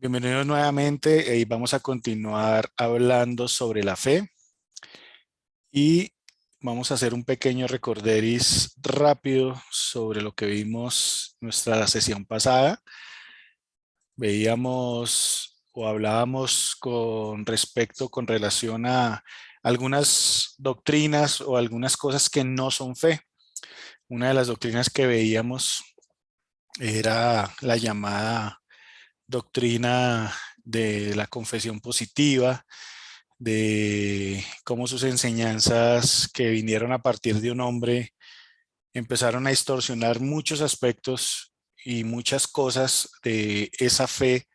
Bienvenidos nuevamente y vamos a continuar hablando sobre la fe y vamos a hacer un pequeño recorderis rápido sobre lo que vimos en nuestra sesión pasada. Veíamos o hablábamos con relación a algunas doctrinas o algunas cosas que no son fe. Una de las doctrinas que veíamos era la llamada doctrina de la confesión positiva, de cómo sus enseñanzas que vinieron a partir de un hombre empezaron a distorsionar muchos aspectos y muchas cosas de esa fe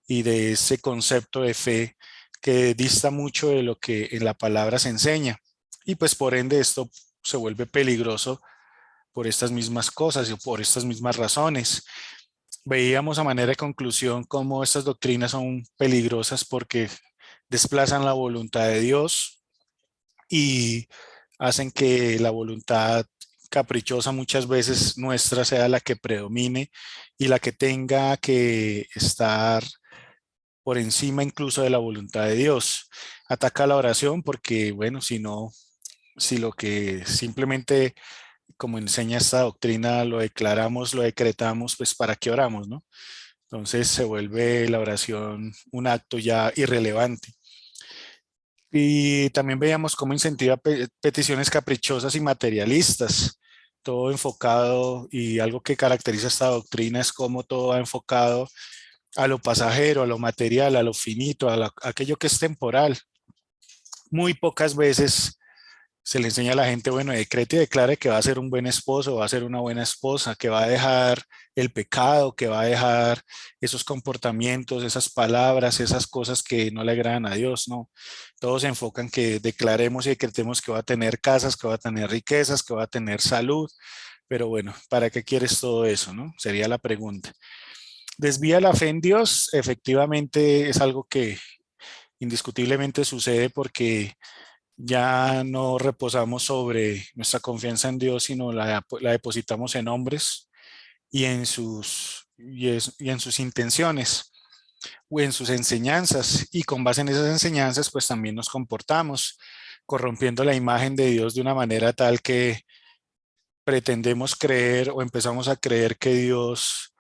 y de ese concepto de fe que dista mucho de lo que en la palabra se enseña. Y pues por ende esto se vuelve peligroso por estas mismas cosas y por estas mismas razones. Veíamos a manera de conclusión cómo estas doctrinas son peligrosas porque desplazan la voluntad de Dios y hacen que la voluntad caprichosa muchas veces nuestra sea la que predomine y la que tenga que estar por encima incluso de la voluntad de Dios. Ataca la oración porque, bueno, si no, si lo que simplemente, como enseña esta doctrina, lo declaramos, lo decretamos, pues ¿para qué oramos, no? Entonces se vuelve la oración un acto ya irrelevante. Y también veíamos cómo incentiva peticiones caprichosas y materialistas, todo enfocado, y algo que caracteriza esta doctrina es cómo todo va enfocado a lo pasajero, a lo material, a lo finito, a aquello que es temporal. Muy pocas veces se le enseña a la gente, bueno, decrete y declare que va a ser un buen esposo, va a ser una buena esposa, que va a dejar el pecado, que va a dejar esos comportamientos, esas palabras, esas cosas que no le agradan a Dios, no. Todos se enfocan que declaremos y decretemos que va a tener casas, que va a tener riquezas, que va a tener salud, pero bueno, ¿para qué quieres todo eso, no? Sería la pregunta. Desvía la fe en Dios, efectivamente es algo que indiscutiblemente sucede porque ya no reposamos sobre nuestra confianza en Dios, sino la depositamos en hombres y y en sus intenciones o en sus enseñanzas. Y con base en esas enseñanzas, pues también nos comportamos, corrompiendo la imagen de Dios de una manera tal que pretendemos creer o empezamos a creer que Dios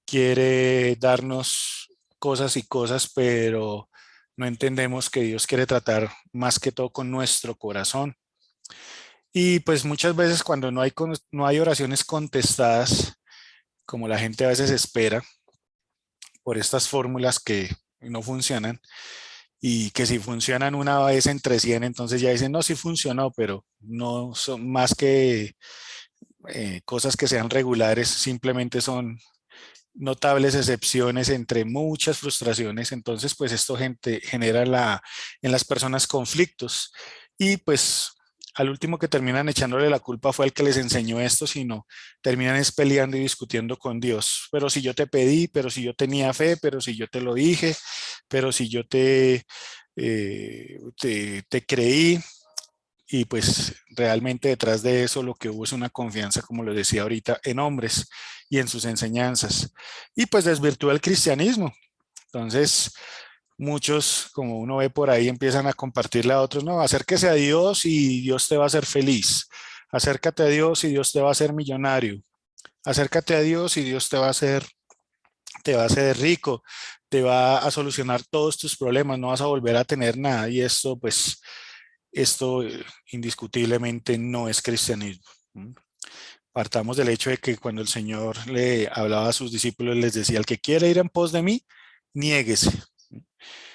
quiere darnos cosas y cosas, pero no entendemos que Dios quiere tratar más que todo con nuestro corazón. Y pues muchas veces cuando no hay oraciones contestadas, como la gente a veces espera, por estas fórmulas que no funcionan y que si funcionan una vez entre 100, entonces ya dicen, no, sí funcionó, pero no son más que cosas que sean regulares, simplemente son notables excepciones entre muchas frustraciones. Entonces, pues esto genera en las personas conflictos y pues al último que terminan echándole la culpa fue el que les enseñó esto, sino terminan es peleando y discutiendo con Dios. Pero si yo te pedí, pero si yo tenía fe, pero si yo te lo dije, pero si yo te creí, y pues realmente detrás de eso lo que hubo es una confianza, como lo decía ahorita, en hombres y en sus enseñanzas. Y pues desvirtúa el cristianismo. Entonces, muchos, como uno ve por ahí, empiezan a compartirle a otros, no, acérquese a Dios y Dios te va a hacer feliz. Acércate a Dios y Dios te va a hacer millonario. Acércate a Dios y Dios te va a hacer rico, te va a solucionar todos tus problemas, no vas a volver a tener nada. Y esto, pues, esto indiscutiblemente no es cristianismo. ¿Mm? Partamos del hecho de que cuando el Señor le hablaba a sus discípulos, les decía, el que quiera ir en pos de mí, niéguese.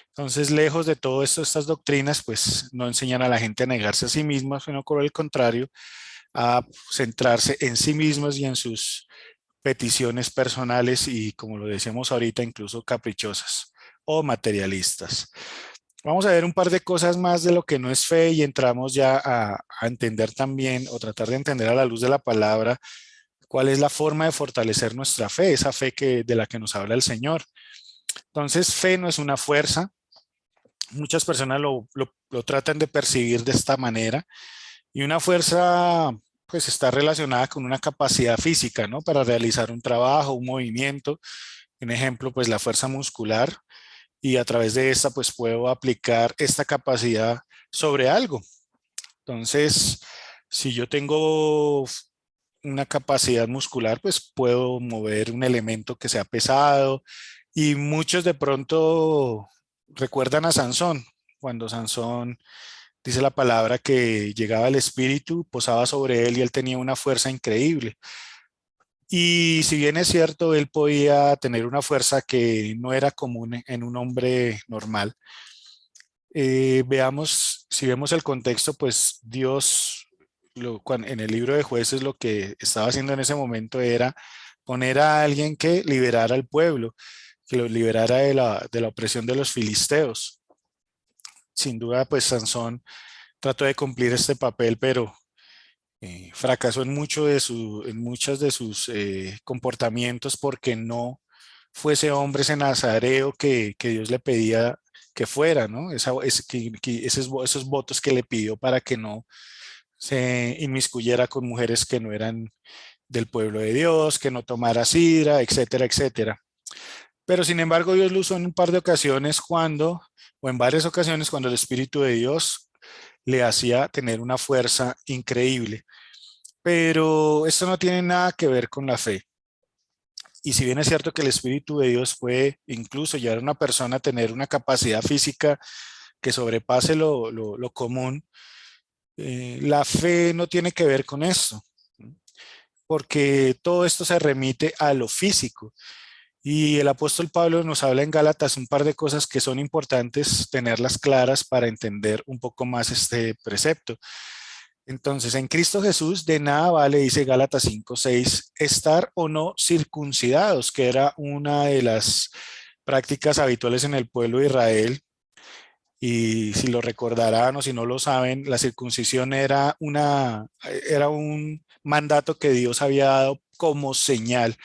Entonces, lejos de todo esto, estas doctrinas, pues no enseñan a la gente a negarse a sí misma, sino por el contrario, a centrarse en sí mismos y en sus peticiones personales y, como lo decíamos ahorita, incluso caprichosas o materialistas. Vamos a ver un par de cosas más de lo que no es fe y entramos ya a entender también o tratar de entender a la luz de la palabra cuál es la forma de fortalecer nuestra fe, esa fe de la que nos habla el Señor. Entonces, fe no es una fuerza. Muchas personas lo tratan de percibir de esta manera y una fuerza pues está relacionada con una capacidad física, ¿no? Para realizar un trabajo, un movimiento. Un ejemplo, pues la fuerza muscular, y a través de esta pues puedo aplicar esta capacidad sobre algo. Entonces, si yo tengo una capacidad muscular, pues puedo mover un elemento que sea pesado, y muchos de pronto recuerdan a Sansón, cuando Sansón dice la palabra que llegaba el espíritu, posaba sobre él y él tenía una fuerza increíble. Y si bien es cierto, él podía tener una fuerza que no era común en un hombre normal. Veamos, si vemos el contexto, pues Dios, en el libro de Jueces, lo que estaba haciendo en ese momento era poner a alguien que liberara al pueblo, que lo liberara de la opresión de los filisteos. Sin duda, pues Sansón trató de cumplir este papel, pero fracasó en muchos de sus comportamientos, porque no fue ese hombre, ese nazareo que Dios le pedía que fuera, ¿no? Esos votos que le pidió para que no se inmiscuyera con mujeres que no eran del pueblo de Dios, que no tomara sidra, etcétera, etcétera. Pero sin embargo, Dios lo usó en un par de ocasiones o en varias ocasiones, cuando el Espíritu de Dios le hacía tener una fuerza increíble. Pero esto no tiene nada que ver con la fe. Y si bien es cierto que el Espíritu de Dios puede incluso llevar a una persona a tener una capacidad física que sobrepase lo común, la fe no tiene que ver con esto, porque todo esto se remite a lo físico. Y el apóstol Pablo nos habla en Gálatas un par de cosas que son importantes tenerlas claras para entender un poco más este precepto. Entonces, en Cristo Jesús de nada vale, dice Gálatas 5:6, estar o no circuncidados, que era una de las prácticas habituales en el pueblo de Israel. Y si lo recordarán o si no lo saben, la circuncisión era un mandato que Dios había dado como señal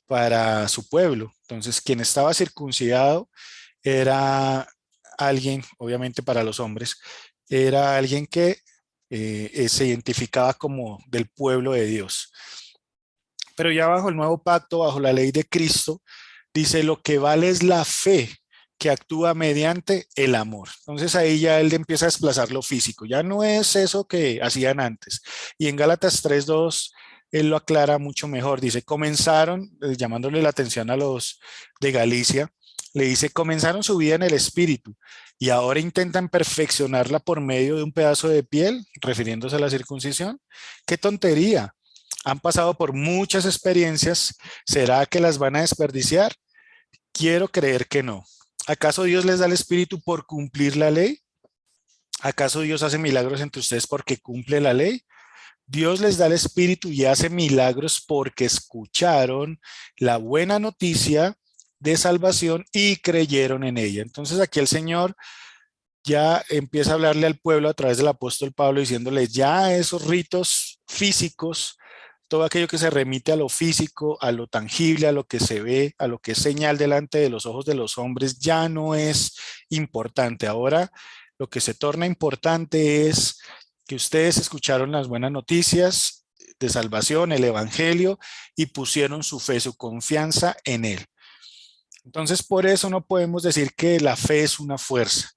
para su pueblo. Entonces, quien estaba circuncidado era alguien, obviamente para los hombres, era alguien que se identificaba como del pueblo de Dios. Pero ya bajo el nuevo pacto, bajo la ley de Cristo, dice lo que vale es la fe que actúa mediante el amor. Entonces ahí ya él empieza a desplazar lo físico. Ya no es eso que hacían antes. Y en Gálatas 3:2 él lo aclara mucho mejor. Dice, comenzaron, llamándole la atención a los de Galicia, le dice, comenzaron su vida en el espíritu y ahora intentan perfeccionarla por medio de un pedazo de piel, refiriéndose a la circuncisión. ¡Qué tontería! Han pasado por muchas experiencias. ¿Será que las van a desperdiciar? Quiero creer que no. ¿Acaso Dios les da el espíritu por cumplir la ley? ¿Acaso Dios hace milagros entre ustedes porque cumple la ley? Dios les da el espíritu y hace milagros porque escucharon la buena noticia de salvación y creyeron en ella. Entonces aquí el Señor ya empieza a hablarle al pueblo a través del apóstol Pablo, diciéndole ya esos ritos físicos, todo aquello que se remite a lo físico, a lo tangible, a lo que se ve, a lo que es señal delante de los ojos de los hombres, ya no es importante. Ahora lo que se torna importante es que ustedes escucharon las buenas noticias de salvación, el evangelio, y pusieron su fe, su confianza en él. Entonces, por eso no podemos decir que la fe es una fuerza.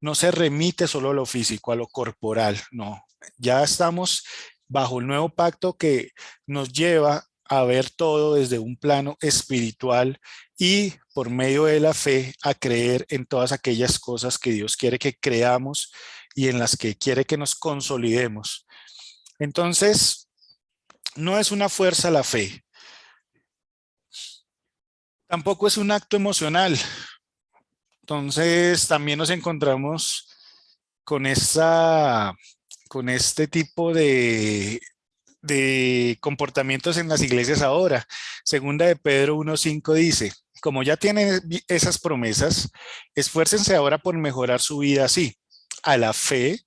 No se remite solo a lo físico, a lo corporal, no. Ya estamos bajo el nuevo pacto que nos lleva a ver todo desde un plano espiritual y por medio de la fe a creer en todas aquellas cosas que Dios quiere que creamos y en las que quiere que nos consolidemos. Entonces, no es una fuerza la fe, tampoco es un acto emocional. Entonces, también nos encontramos con con este tipo de comportamientos en las iglesias ahora. Segunda de Pedro 1:5 dice, como ya tienen esas promesas, esfuércense ahora por mejorar su vida así. A la fe,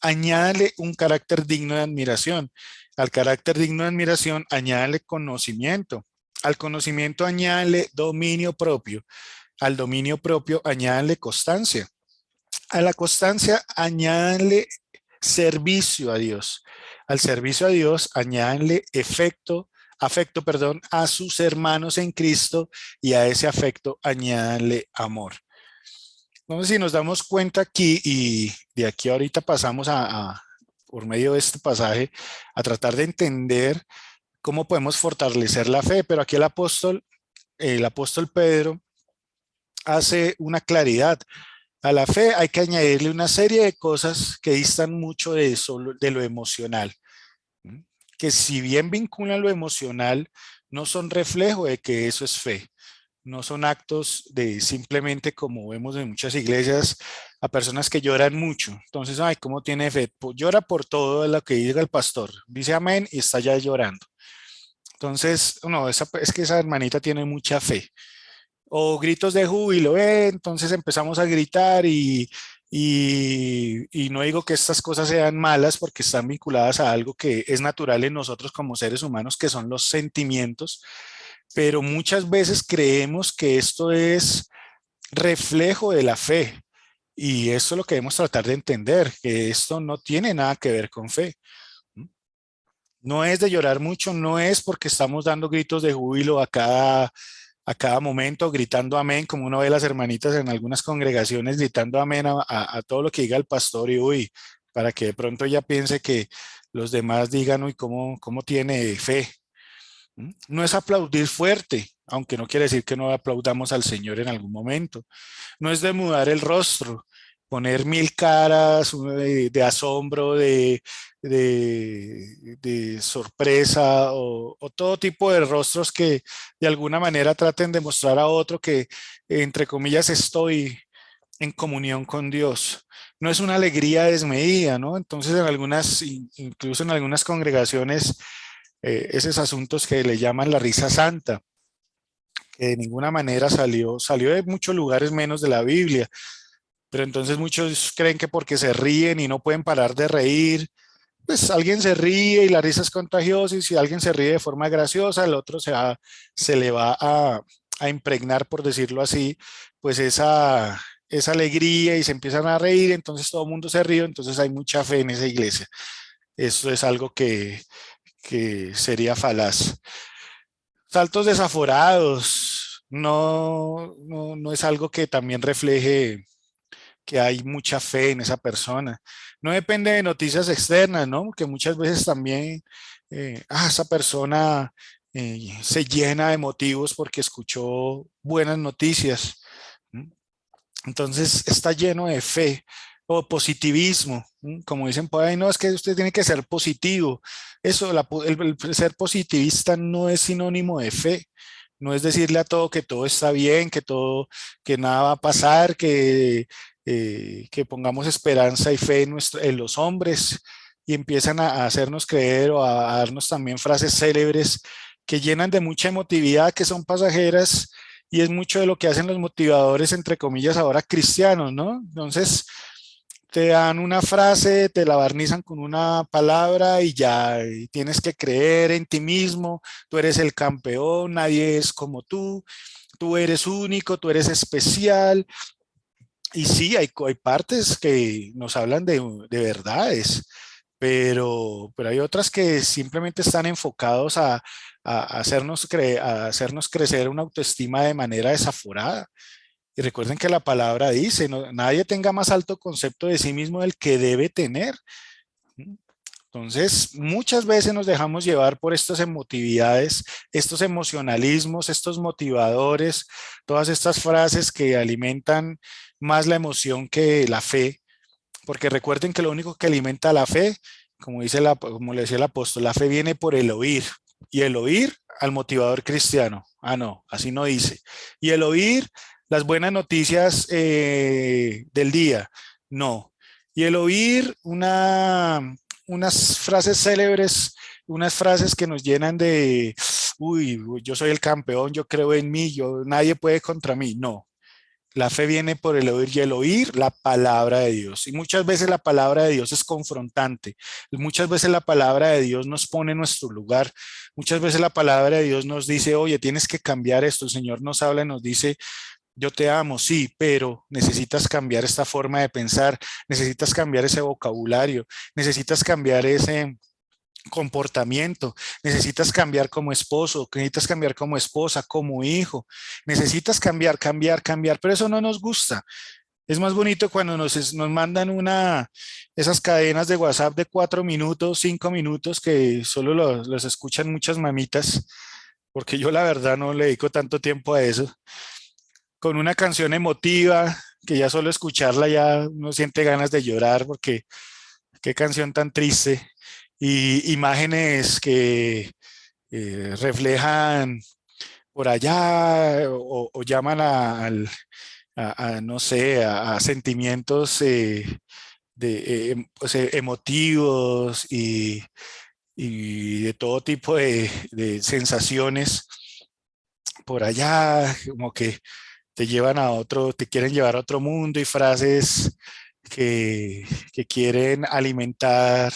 añádale un carácter digno de admiración. Al carácter digno de admiración, añádale conocimiento. Al conocimiento, añádale dominio propio. Al dominio propio, añádale constancia. A la constancia, añádanle servicio a Dios. Al servicio a Dios, añádanle efecto afecto, perdón, a sus hermanos en Cristo y a ese afecto añádanle amor. Entonces, si nos damos cuenta aquí y de aquí ahorita pasamos por medio de este pasaje, a tratar de entender cómo podemos fortalecer la fe, pero aquí el apóstol Pedro hace una claridad. A la fe hay que añadirle una serie de cosas que distan mucho de lo emocional, que si bien vinculan lo emocional, no son reflejo de que eso es fe. No son actos de simplemente, como vemos en muchas iglesias, a personas que lloran mucho. Entonces, ay, ¿cómo tiene fe? Llora por todo lo que diga el pastor. Dice amén y está ya llorando. Entonces, no, es que esa hermanita tiene mucha fe. O gritos de júbilo, entonces empezamos a gritar y no digo que estas cosas sean malas porque están vinculadas a algo que es natural en nosotros como seres humanos, que son los sentimientos, pero muchas veces creemos que esto es reflejo de la fe. Y esto es lo que debemos tratar de entender, que esto no tiene nada que ver con fe. No es de llorar mucho, no es porque estamos dando gritos de júbilo a cada momento, gritando amén, como uno ve las hermanitas en algunas congregaciones gritando amén a todo lo que diga el pastor y uy, para que de pronto ella piense que los demás digan, uy, ¿cómo tiene fe? No es aplaudir fuerte, aunque no quiere decir que no aplaudamos al Señor en algún momento. No es demudar el rostro, poner mil caras de asombro, de sorpresa o todo tipo de rostros que de alguna manera traten de mostrar a otro que, entre comillas, estoy en comunión con Dios. No es una alegría desmedida, ¿no? Entonces, incluso en algunas congregaciones, esos asuntos que le llaman la risa santa, que de ninguna manera salió de muchos lugares menos de la Biblia, pero entonces muchos creen que porque se ríen y no pueden parar de reír, pues alguien se ríe y la risa es contagiosa y si alguien se ríe de forma graciosa, el otro se le va a impregnar, por decirlo así, pues esa alegría y se empiezan a reír, entonces todo el mundo se ríe, entonces hay mucha fe en esa iglesia. Eso es algo que sería falaz. Saltos desaforados, no es algo que también refleje que hay mucha fe en esa persona. No depende de noticias externas, ¿no? Que muchas veces también esa persona se llena de motivos porque escuchó buenas noticias. ¿M? Entonces está lleno de fe o positivismo. Como dicen por ahí, no, es que usted tiene que ser positivo. Eso, el ser positivista no es sinónimo de fe. No es decirle a todo que todo está bien, que nada va a pasar, que pongamos esperanza y fe en los hombres y empiezan a hacernos creer o a darnos también frases célebres que llenan de mucha emotividad, que son pasajeras y es mucho de lo que hacen los motivadores, entre comillas, ahora cristianos, ¿no? Entonces, te dan una frase, te la barnizan con una palabra y ya y tienes que creer en ti mismo, tú eres el campeón, nadie es como tú eres único, tú eres especial. Y sí, hay partes que nos hablan de verdades, pero hay otras que simplemente están enfocados a hacernos crecer una autoestima de manera desaforada. Y recuerden que la palabra dice, nadie tenga más alto concepto de sí mismo del que debe tener. Entonces, muchas veces nos dejamos llevar por estas emotividades, estos emocionalismos, estos motivadores, todas estas frases que alimentan más la emoción que la fe, porque recuerden que lo único que alimenta la fe, como le decía el apóstol, la fe viene por el oír y el oír al motivador cristiano. Ah, no, así no dice. Y el oír las buenas noticias del día. No. Y el oír unas frases célebres, unas frases que nos llenan uy, yo soy el campeón, yo creo en mí, nadie puede contra mí. No. La fe viene por el oír y el oír la palabra de Dios. Y muchas veces la palabra de Dios es confrontante. Muchas veces la palabra de Dios nos pone en nuestro lugar. Muchas veces la palabra de Dios nos dice, oye, tienes que cambiar esto. El Señor nos habla y nos dice, yo te amo, sí, pero necesitas cambiar esta forma de pensar, necesitas cambiar ese vocabulario, necesitas cambiar comportamiento, necesitas cambiar como esposo, necesitas cambiar como esposa, como hijo, necesitas cambiar, cambiar, cambiar, pero eso no nos gusta. Es más bonito cuando nos mandan esas cadenas de WhatsApp de 4 minutos, 5 minutos, que solo los escuchan muchas mamitas, porque yo la verdad no le dedico tanto tiempo a eso, con una canción emotiva, que ya solo escucharla ya uno siente ganas de llorar, porque qué canción tan triste, y imágenes que reflejan por allá o llaman no sé, a sentimientos pues, emotivos y de todo tipo de sensaciones por allá, como que te llevan a otro, te quieren llevar a otro mundo, y frases que quieren alimentar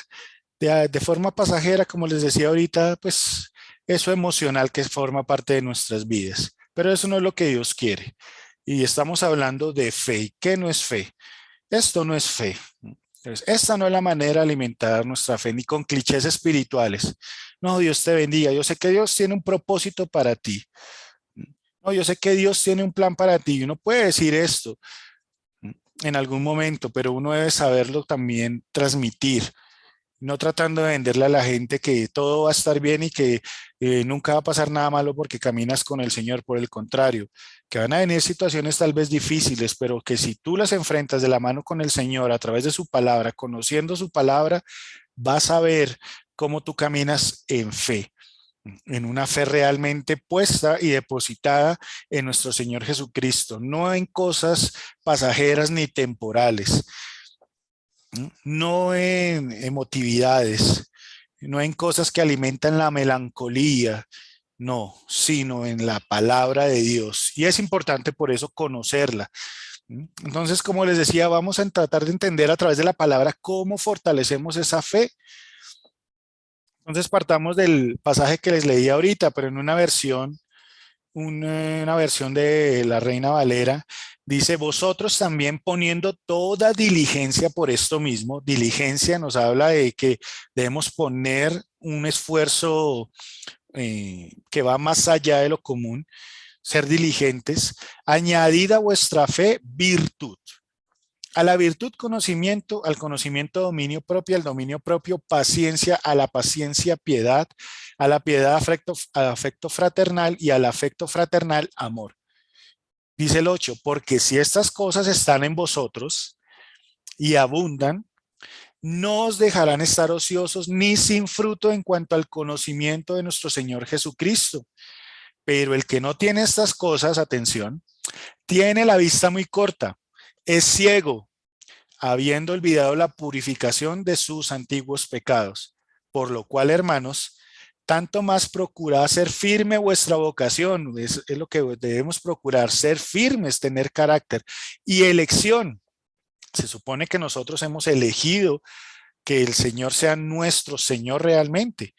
de forma pasajera, como les decía ahorita, pues eso emocional que forma parte de nuestras vidas. Pero eso no es lo que Dios quiere. Y estamos hablando de fe. ¿Y qué no es fe? Esto no es fe. Entonces, esta no es la manera de alimentar nuestra fe, ni con clichés espirituales. No, Dios te bendiga. Yo sé que Dios tiene un propósito para ti. No, yo sé que Dios tiene un plan para ti. Uno puede decir esto en algún momento, pero uno debe saberlo también transmitir, no tratando de venderle a la gente que todo va a estar bien y que nunca va a pasar nada malo porque caminas con el Señor. Por el contrario, que van a venir situaciones tal vez difíciles, pero que si tú las enfrentas de la mano con el Señor a través de su palabra, conociendo su palabra, vas a ver cómo tú caminas en fe, en una fe realmente puesta y depositada en nuestro Señor Jesucristo, no en cosas pasajeras ni temporales, no en emotividades, no en cosas que alimentan la melancolía, no, sino en la palabra de Dios. Y es importante por eso conocerla. Entonces, como les decía, vamos a tratar de entender a través de la palabra cómo fortalecemos esa fe. Entonces, partamos del pasaje que les leí ahorita, pero en una versión de la Reina Valera, dice: vosotros también poniendo toda diligencia por esto mismo. Diligencia nos habla de que debemos poner un esfuerzo que va más allá de lo común, ser diligentes. Añadid a vuestra fe virtud. A la virtud, conocimiento; al conocimiento, dominio propio; al dominio propio, paciencia; a la paciencia, piedad; a la piedad, afecto fraternal; y al afecto fraternal, amor. Dice el 8: porque si estas cosas están en vosotros y abundan, no os dejarán estar ociosos ni sin fruto en cuanto al conocimiento de nuestro Señor Jesucristo. Pero el que no tiene estas cosas, atención, tiene la vista muy corta, es ciego, habiendo olvidado la purificación de sus antiguos pecados. Por lo cual, hermanos, tanto más procurad ser firme vuestra vocación. Es lo que debemos procurar, ser firmes, tener carácter y elección. Se supone que nosotros hemos elegido que el Señor sea nuestro Señor realmente,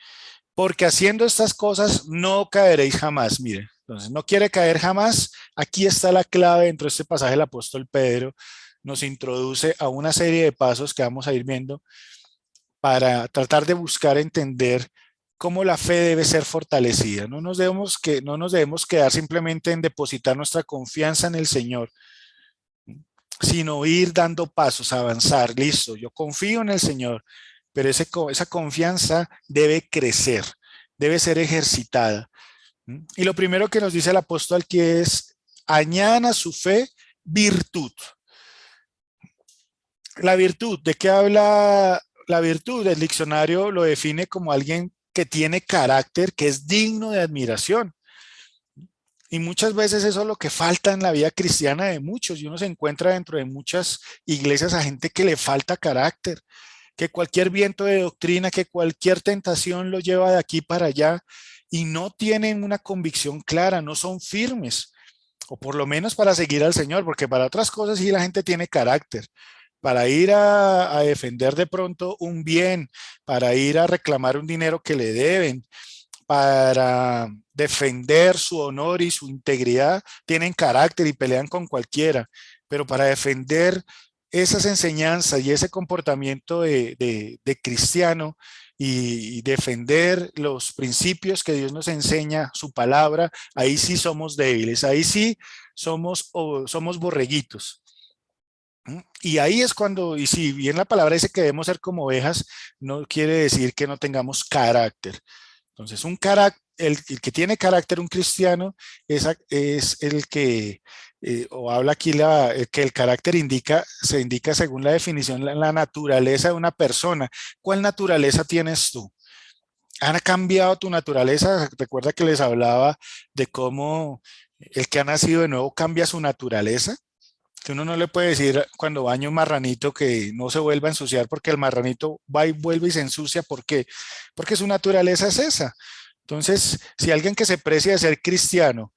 porque haciendo estas cosas no caeréis jamás. Mire, entonces no quiere caer jamás. Aquí está la clave. Dentro de este pasaje el apóstol Pedro nos introduce a una serie de pasos que vamos a ir viendo para tratar de buscar entender cómo la fe debe ser fortalecida. No nos debemos quedar simplemente en depositar nuestra confianza en el Señor, sino ir dando pasos, avanzar. Listo, yo confío en el Señor, pero esa confianza debe crecer, debe ser ejercitada. Y lo primero que nos dice el apóstol aquí es: añadan a su fe virtud. La virtud, ¿de qué habla la virtud? El diccionario lo define como alguien que tiene carácter, que es digno de admiración. Y muchas veces eso es lo que falta en la vida cristiana de muchos. Y uno se encuentra dentro de muchas iglesias a gente que le falta carácter, que cualquier viento de doctrina, que cualquier tentación lo lleva de aquí para allá, y no tienen una convicción clara, no son firmes, o por lo menos para seguir al Señor, porque para otras cosas sí la gente tiene carácter. Para ir a defender de pronto un bien, para ir a reclamar un dinero que le deben, para defender su honor y su integridad, tienen carácter y pelean con cualquiera, pero para defender esas enseñanzas y ese comportamiento de cristiano y defender los principios que Dios nos enseña, su palabra, ahí sí somos débiles, ahí sí somos borreguitos. Y ahí es cuando, y si bien la palabra dice que debemos ser como ovejas, no quiere decir que no tengamos carácter. Entonces, el que tiene carácter, un cristiano, es el que, o habla aquí que el carácter se indica según la definición, la naturaleza de una persona. ¿Cuál naturaleza tienes tú? ¿Han cambiado tu naturaleza? Recuerda que les hablaba de cómo el que ha nacido de nuevo cambia su naturaleza. Que uno no le puede decir cuando baña un marranito que no se vuelva a ensuciar porque el marranito va y vuelve y se ensucia. ¿Por qué? Porque su naturaleza es esa. Entonces, si alguien que se precia de ser cristiano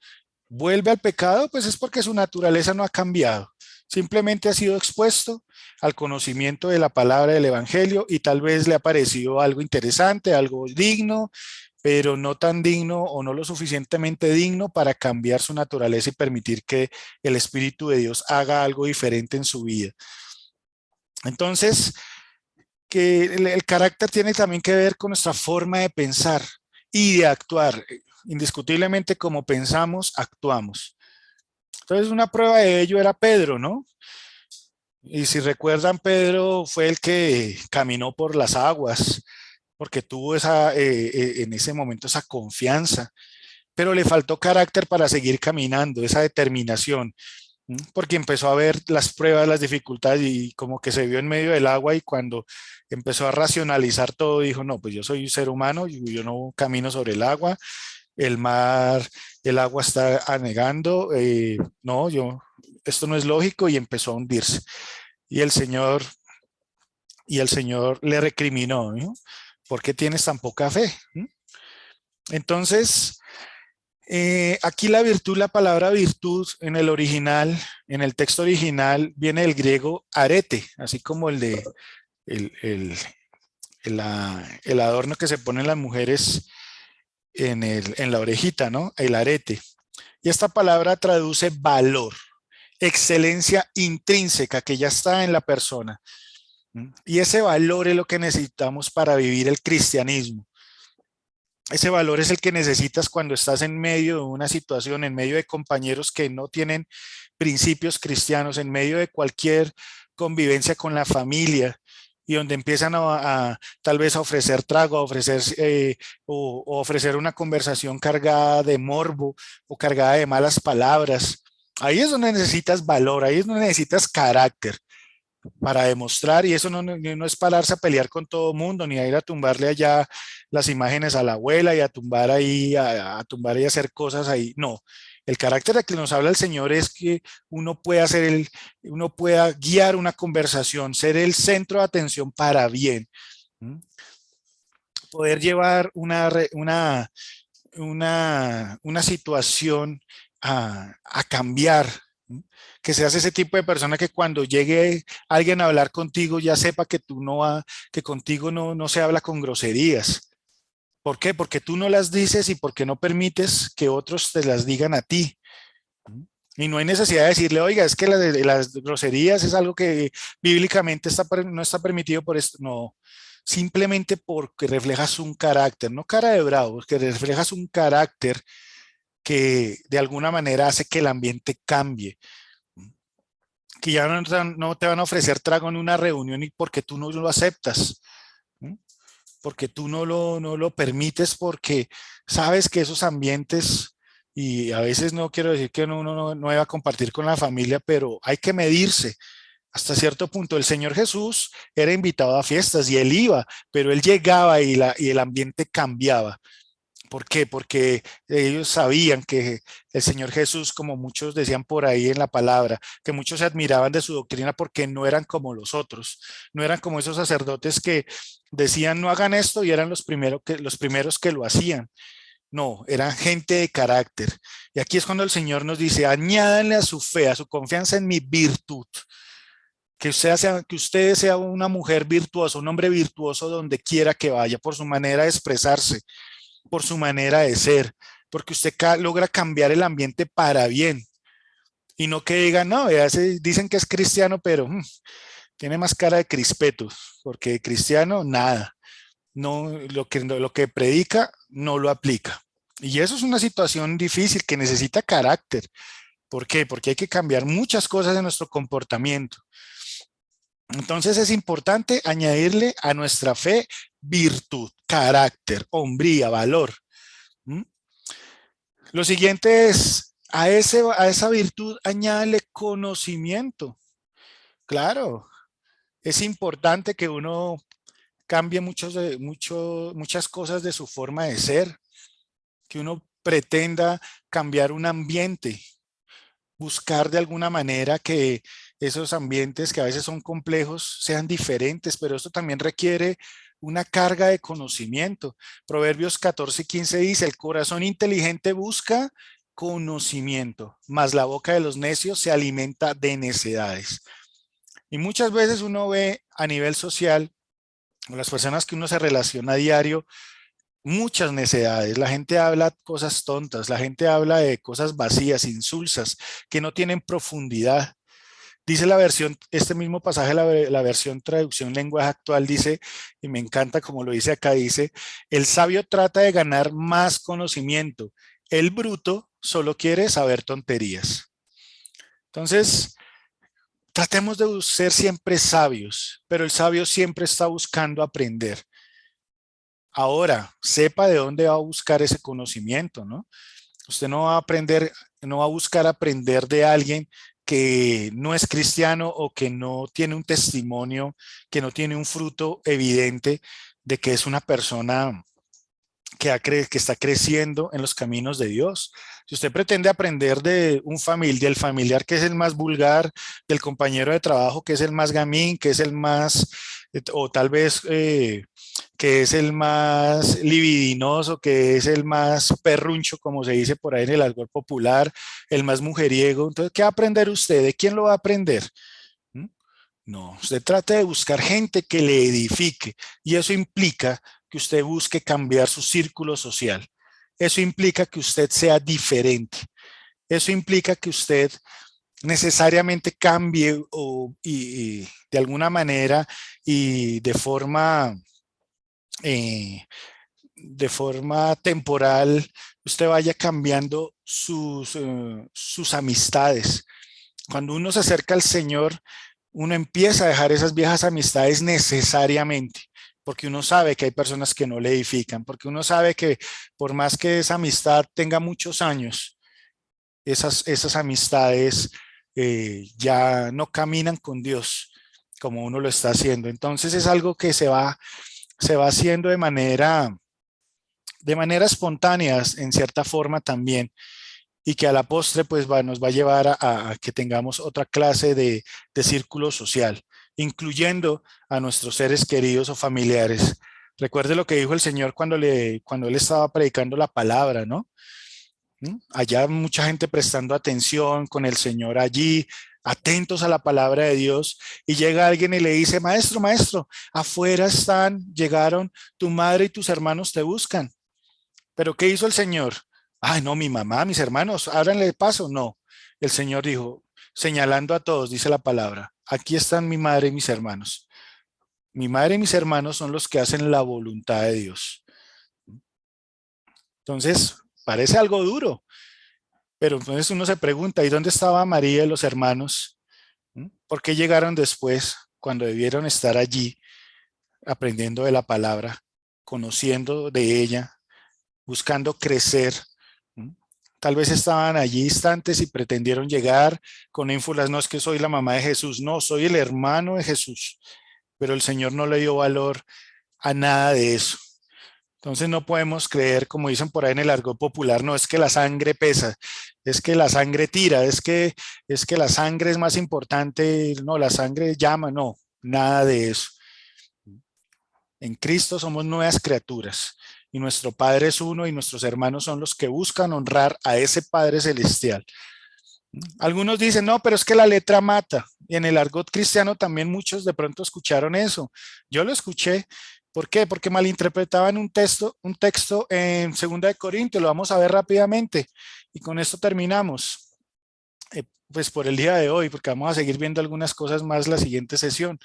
vuelve al pecado, pues es porque su naturaleza no ha cambiado. Simplemente ha sido expuesto al conocimiento de la palabra del evangelio y tal vez le ha parecido algo interesante, algo digno, pero no tan digno o no lo suficientemente digno para cambiar su naturaleza y permitir que el Espíritu de Dios haga algo diferente en su vida. Entonces, que el carácter tiene también que ver con nuestra forma de pensar y de actuar. Indiscutiblemente, como pensamos, actuamos. Entonces, una prueba de ello era Pedro, ¿no? Y si recuerdan, Pedro fue el que caminó por las aguas, porque tuvo en ese momento esa confianza, pero le faltó carácter para seguir caminando, esa determinación, porque empezó a ver las pruebas, las dificultades y como que se vio en medio del agua y cuando empezó a racionalizar todo, dijo, no, pues yo soy un ser humano, yo no camino sobre el agua, el mar, el agua está anegando, no, esto no es lógico y empezó a hundirse. Y el Señor, y el Señor le recriminó, ¿no? ¿Por qué tienes tan poca fe? Entonces, aquí la virtud, la palabra virtud en el original, en el texto original, viene del griego arete, así como el, el, el adorno que se ponen las mujeres en la orejita, ¿no? El arete. Y esta palabra traduce valor, excelencia intrínseca que ya está en la persona. Y ese valor es lo que necesitamos para vivir el cristianismo. Ese valor es el que necesitas cuando estás en medio de una situación, en medio de compañeros que no tienen principios cristianos, en medio de cualquier convivencia con la familia y donde empiezan tal vez a ofrecer trago, a ofrecer, o ofrecer una conversación cargada de morbo o cargada de malas palabras. Ahí es donde necesitas valor, ahí es donde necesitas carácter para demostrar, y eso no es pararse a pelear con todo el mundo, ni a ir a tumbarle allá las imágenes a la abuela y a tumbar ahí, a tumbar y hacer cosas ahí. No, el carácter de que nos habla el Señor es que uno pueda guiar una conversación, ser el centro de atención para bien, ¿m? Poder llevar una situación a cambiar, ¿sí? Que seas ese tipo de persona que cuando llegue alguien a hablar contigo ya sepa que que contigo no se habla con groserías. ¿Por qué? Porque tú no las dices y porque no permites que otros te las digan a ti. Y no hay necesidad de decirle, oiga, es que las groserías es algo que bíblicamente no está permitido por esto. No, simplemente porque reflejas un carácter, no cara de bravo, que reflejas un carácter que de alguna manera hace que el ambiente cambie, que ya no te van a ofrecer trago en una reunión y porque tú no lo aceptas, ¿sí? Porque tú no lo permites, porque sabes que esos ambientes, y a veces no quiero decir que uno no deba compartir con la familia, pero hay que medirse. Hasta cierto punto, el Señor Jesús era invitado a fiestas y él iba, pero él llegaba y el ambiente cambiaba. ¿Por qué? Porque ellos sabían que el Señor Jesús, como muchos decían por ahí en la palabra, que muchos se admiraban de su doctrina porque no eran como los otros, no eran como esos sacerdotes que decían no hagan esto y eran los primeros que lo hacían. No, eran gente de carácter. Y aquí es cuando el Señor nos dice, añádanle a su fe, a su confianza en mi virtud. Que usted sea una mujer virtuosa, un hombre virtuoso donde quiera que vaya, por su manera de expresarse, por su manera de ser, porque usted logra cambiar el ambiente para bien y no que digan, no, dicen que es cristiano, pero tiene más cara de crispeto, porque cristiano, nada. no, lo que predica no lo aplica. Y eso es una situación difícil que necesita carácter. ¿Por qué? Porque hay que cambiar muchas cosas en nuestro comportamiento. Entonces es importante añadirle a nuestra fe virtud, carácter, hombría, valor. ¿Mm? Lo siguiente es, a esa virtud añádele conocimiento. Claro, es importante que uno cambie muchas cosas de su forma de ser, que uno pretenda cambiar un ambiente, buscar de alguna manera que esos ambientes que a veces son complejos sean diferentes, pero esto también requiere una carga de conocimiento. Proverbios 14:15 dice, el corazón inteligente busca conocimiento, mas la boca de los necios se alimenta de necedades. Y muchas veces uno ve a nivel social, con las personas que uno se relaciona a diario, muchas necedades. La gente habla cosas tontas, la gente habla de cosas vacías, insulsas, que no tienen profundidad. Dice la versión, este mismo pasaje, la versión traducción lenguaje actual dice, y me encanta como lo dice acá, dice, el sabio trata de ganar más conocimiento, el bruto solo quiere saber tonterías. Entonces, tratemos de ser siempre sabios, pero el sabio siempre está buscando aprender. Ahora, sepa de dónde va a buscar ese conocimiento, ¿no? Usted no va a aprender, no va a buscar aprender de alguien que no es cristiano o que no tiene un testimonio, que no tiene un fruto evidente de que es una persona que está creciendo en los caminos de Dios. Si usted pretende aprender de del familiar que es el más vulgar, del compañero de trabajo que es el más gamín, que es el más, o tal vez que es el más libidinoso, que es el más perruncho, como se dice por ahí en el argot popular, el más mujeriego, entonces, ¿qué va a aprender usted? ¿De quién lo va a aprender? ¿Mm? No, usted trata de buscar gente que le edifique y eso implica que usted busque cambiar su círculo social. Eso implica que usted sea diferente. Eso implica que usted necesariamente cambie y de alguna manera y eh, de forma temporal, usted vaya cambiando sus amistades. Cuando uno se acerca al Señor, uno empieza a dejar esas viejas amistades necesariamente, porque uno sabe que hay personas que no le edifican, porque uno sabe que por más que esa amistad tenga muchos años, esas amistades ya no caminan con Dios como uno lo está haciendo. Entonces es algo que se va haciendo de manera espontánea en cierta forma también y que a la postre pues nos va a llevar a que tengamos otra clase de círculo social, incluyendo a nuestros seres queridos o familiares. Recuerde lo que dijo el Señor cuando Él estaba predicando la palabra, ¿no? Allá mucha gente prestando atención con el Señor allí, atentos a la palabra de Dios, y llega alguien y le dice, maestro, maestro, afuera llegaron, tu madre y tus hermanos te buscan. ¿Pero qué hizo el Señor? Ay, no, mi mamá, mis hermanos, ábranle paso. No, el Señor dijo, señalando a todos, dice la palabra, aquí están mi madre y mis hermanos. Mi madre y mis hermanos son los que hacen la voluntad de Dios. Entonces, parece algo duro, pero entonces uno se pregunta, ¿y dónde estaba María y los hermanos? ¿Por qué llegaron después cuando debieron estar allí aprendiendo de la palabra, conociendo de ella, buscando crecer? Tal vez estaban allí instantes y pretendieron llegar con ínfulas, no es que soy la mamá de Jesús, no, soy el hermano de Jesús, pero el Señor no le dio valor a nada de eso. Entonces no podemos creer, como dicen por ahí en el argot popular, no es que la sangre pesa, es que la sangre tira, es que la sangre es más importante, no, la sangre llama, no, nada de eso. En Cristo somos nuevas criaturas y nuestro Padre es uno y nuestros hermanos son los que buscan honrar a ese Padre celestial. Algunos dicen, no, pero es que la letra mata. Y en el argot cristiano también muchos de pronto escucharon eso. Yo lo escuché. ¿Por qué? Porque malinterpretaban un texto en 2 Corintios. Lo vamos a ver rápidamente. Y con esto terminamos. Pues por el día de hoy, porque vamos a seguir viendo algunas cosas más la siguiente sesión.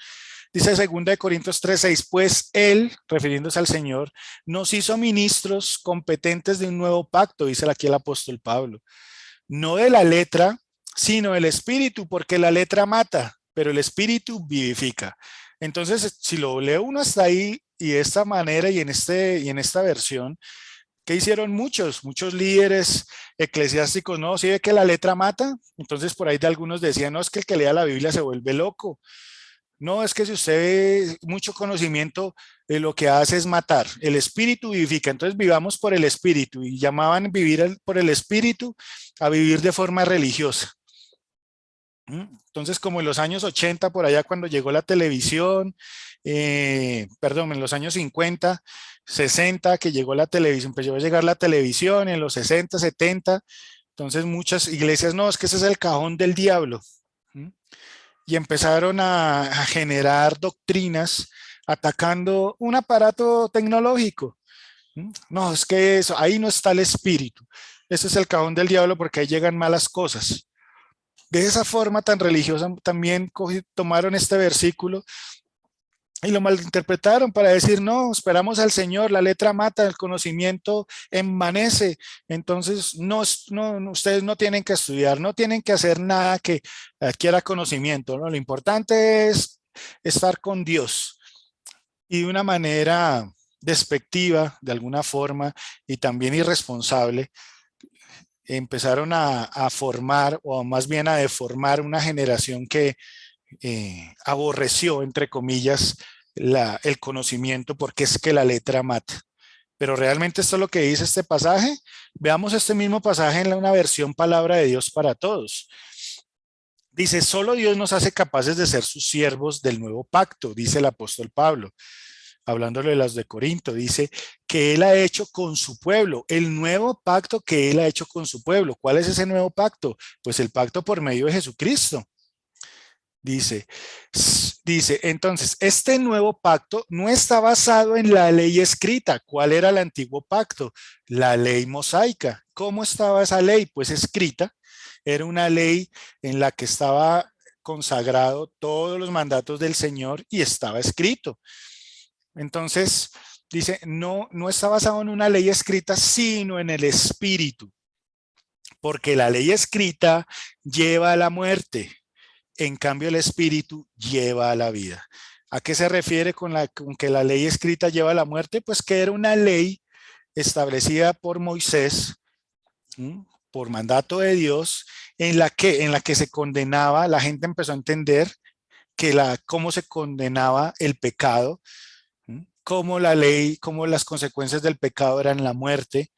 Dice 2 Corintios 3:6, pues Él, refiriéndose al Señor, nos hizo ministros competentes de un nuevo pacto, dice aquí el apóstol Pablo. No de la letra, sino del espíritu, porque la letra mata, pero el espíritu vivifica. Entonces, si lo lee uno hasta ahí y de esta manera y en esta versión, ¿qué hicieron muchos líderes eclesiásticos? No, si ve que la letra mata, entonces por ahí de algunos decían, no, es que el que lea la Biblia se vuelve loco. No, es que si usted ve mucho conocimiento, lo que hace es matar. El espíritu vivifica, entonces vivamos por el espíritu y llamaban vivir por el espíritu a vivir de forma religiosa. Entonces, como en los años 80, por allá cuando llegó la televisión, perdón, en los años 50, 60, que llegó la televisión, empezó a llegar la televisión en los 60, 70, entonces muchas iglesias, no, es que ese es el cajón del diablo. Y empezaron a generar doctrinas atacando un aparato tecnológico. No, es que eso, ahí no está el espíritu. Ese es el cajón del diablo porque ahí llegan malas cosas. De esa forma tan religiosa también tomaron este versículo y lo malinterpretaron para decir, no, esperamos al Señor, la letra mata, el conocimiento envanece, entonces ustedes no tienen que estudiar, no tienen que hacer nada que adquiera conocimiento, ¿no? Lo importante es estar con Dios y de una manera despectiva, de alguna forma, y también irresponsable, empezaron a formar, o más bien a deformar una generación que aborreció, entre comillas, el conocimiento porque es que la letra mata. Pero realmente esto es lo que dice este pasaje. Veamos este mismo pasaje en una versión Palabra de Dios para Todos. Dice, solo Dios nos hace capaces de ser sus siervos del nuevo pacto, dice el apóstol Pablo, hablándole de las de Corinto, dice que Él ha hecho con su pueblo, el nuevo pacto que Él ha hecho con su pueblo. ¿Cuál es ese nuevo pacto? Pues el pacto por medio de Jesucristo. Dice, entonces, este nuevo pacto no está basado en la ley escrita. ¿Cuál era el antiguo pacto? La ley mosaica. ¿Cómo estaba esa ley? Pues escrita. Era una ley en la que estaba consagrado todos los mandatos del Señor y estaba escrito. Entonces, dice, no está basado en una ley escrita, sino en el espíritu. Porque la ley escrita lleva a la muerte. En cambio, el espíritu lleva a la vida. ¿A qué se refiere con que la ley escrita lleva a la muerte? Pues que era una ley establecida por Moisés, por mandato de Dios, en la que se condenaba, la gente empezó a entender cómo se condenaba el pecado, cómo la ley, cómo las consecuencias del pecado eran la muerte,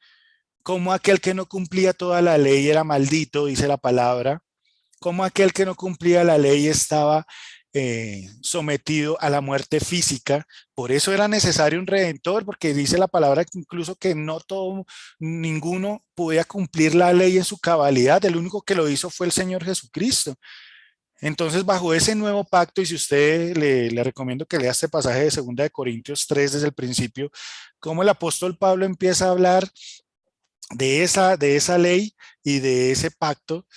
cómo aquel que no cumplía toda la ley era maldito, dice la palabra, como aquel que no cumplía la ley estaba sometido a la muerte física. Por eso era necesario un redentor, porque dice la palabra que incluso que ninguno podía cumplir la ley en su cabalidad. El único que lo hizo fue el Señor Jesucristo. Entonces, bajo ese nuevo pacto, y si usted le recomiendo que lea este pasaje de 2 Corintios 3 desde el principio, como el apóstol Pablo empieza a hablar de esa ley y de ese pacto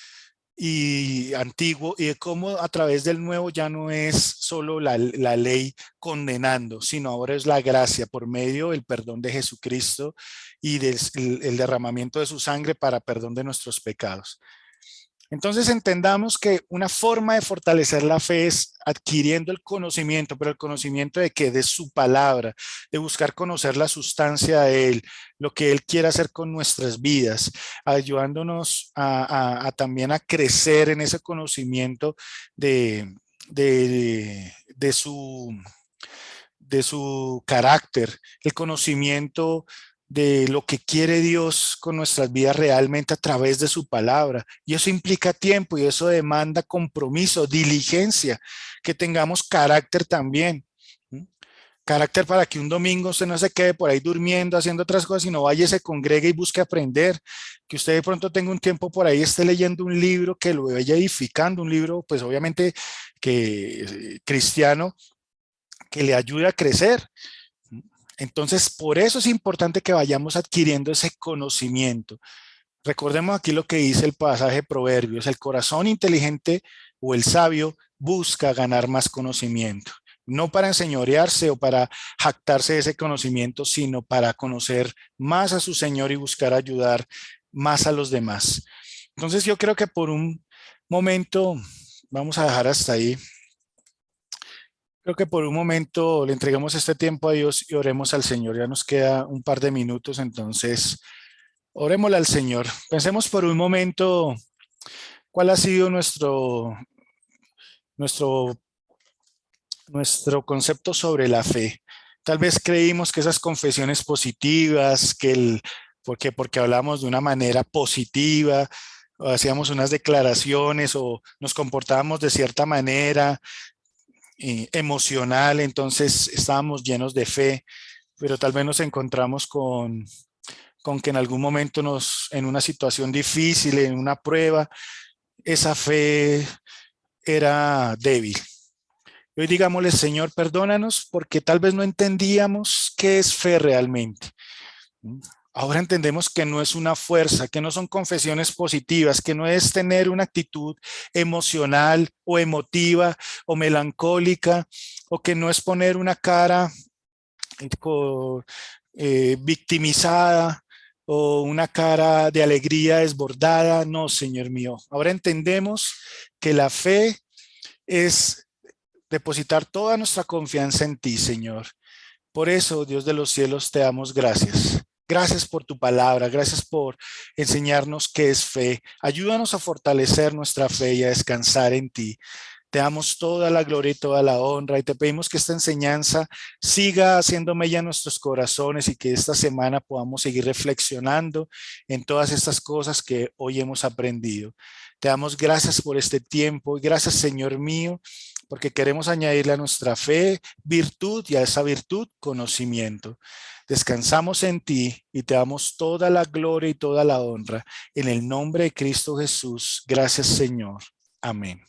y antiguo, y de cómo a través del nuevo ya no es solo la ley condenando, sino ahora es la gracia por medio del perdón de Jesucristo y el derramamiento de su sangre para perdón de nuestros pecados. Entonces entendamos que una forma de fortalecer la fe es adquiriendo el conocimiento, pero el conocimiento de que de su palabra, de buscar conocer la sustancia de Él, lo que Él quiere hacer con nuestras vidas, ayudándonos también a crecer en ese conocimiento de su carácter, el conocimiento de lo que quiere Dios con nuestras vidas realmente a través de su palabra. Y eso implica tiempo y eso demanda compromiso, diligencia, que tengamos carácter también. Carácter para que un domingo usted no se quede por ahí durmiendo, haciendo otras cosas, sino vaya y se congregue y busque aprender. Que usted de pronto tenga un tiempo por ahí, esté leyendo un libro que lo vaya edificando, un libro, pues obviamente que cristiano, que le ayude a crecer. Entonces, por eso es importante que vayamos adquiriendo ese conocimiento. Recordemos aquí lo que dice el pasaje de Proverbios: el corazón inteligente o el sabio busca ganar más conocimiento. no para enseñorearse o para jactarse de ese conocimiento, sino para conocer más a su Señor y buscar ayudar más a los demás. Entonces yo creo que por un momento, vamos a dejar hasta ahí. Creo que por un momento le entregamos este tiempo a Dios y oremos al Señor. Ya nos queda un par de minutos, entonces orémosle al Señor. Pensemos por un momento cuál ha sido nuestro, nuestro concepto sobre la fe. Tal vez creímos que esas confesiones positivas, porque hablamos de una manera positiva, o hacíamos unas declaraciones o nos comportábamos de cierta manera emocional, entonces estábamos llenos de fe, pero tal vez nos encontramos con que en algún momento en una situación difícil, en una prueba, esa fe era débil. Hoy digámosle, Señor, perdónanos porque tal vez no entendíamos qué es fe realmente. Ahora entendemos que no es una fuerza, que no son confesiones positivas, que no es tener una actitud emocional o emotiva o melancólica, o que no es poner una cara victimizada o una cara de alegría desbordada. No, Señor mío. Ahora entendemos que la fe es depositar toda nuestra confianza en ti, Señor. Por eso, Dios de los cielos, te damos gracias. Gracias por tu palabra, gracias por enseñarnos qué es fe. Ayúdanos a fortalecer nuestra fe y a descansar en ti. Te damos toda la gloria y toda la honra y te pedimos que esta enseñanza siga haciendo mella en nuestros corazones y que esta semana podamos seguir reflexionando en todas estas cosas que hoy hemos aprendido. Te damos gracias por este tiempo y gracias, Señor mío, porque queremos añadirle a nuestra fe virtud y a esa virtud conocimiento. Descansamos en ti y te damos toda la gloria y toda la honra. En el nombre de Cristo Jesús. Gracias, Señor. Amén.